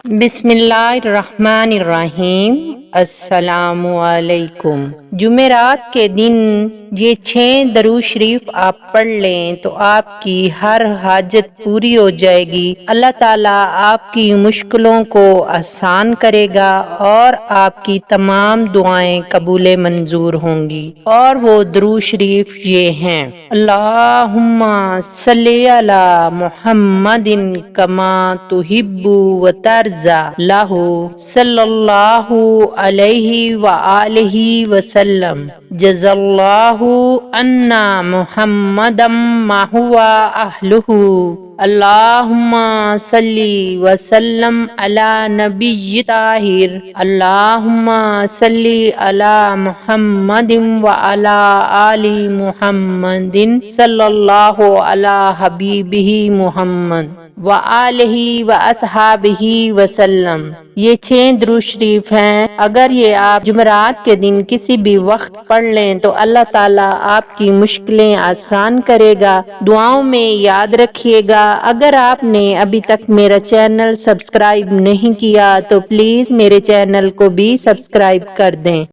بسم اللہ الرحمن الرحیم۔ السلام علیکم۔ جمعرات کے دن یہ 6 درود شریف آپ پڑھ لیں تو آپ کی ہر حاجت پوری ہو جائے گی۔ اللہ تعالیٰ آپ کی مشکلوں کو آسان کرے گا اور آپ کی تمام دعائیں قبول منظور ہوں گی۔ اور وہ درود شریف یہ ہیں: اللہم صلی علی محمد کما تحب و ترضی لہ صلی اللہ علیہ وآلہ وسلم جزا اللہ عنا محمدا ما هو اہلہ۔ اللہم صلی وسلم علی نبی طاہر۔ اللہم صلی علی محمد وعلی آل محمد صلی اللہ علی حبیبہ محمد وآلہ واصحابہ وسلم۔ یہ 6 درود شریف ہیں۔ اگر یہ آپ جمعرات کے دن کسی بھی وقت پڑھ لیں تو اللہ تعالیٰ آپ کی مشکلیں آسان کرے گا۔ دعاؤں میں یاد رکھیے گا۔ اگر آپ نے ابھی تک میرا چینل سبسکرائب نہیں کیا تو پلیز میرے چینل کو بھی سبسکرائب کر دیں۔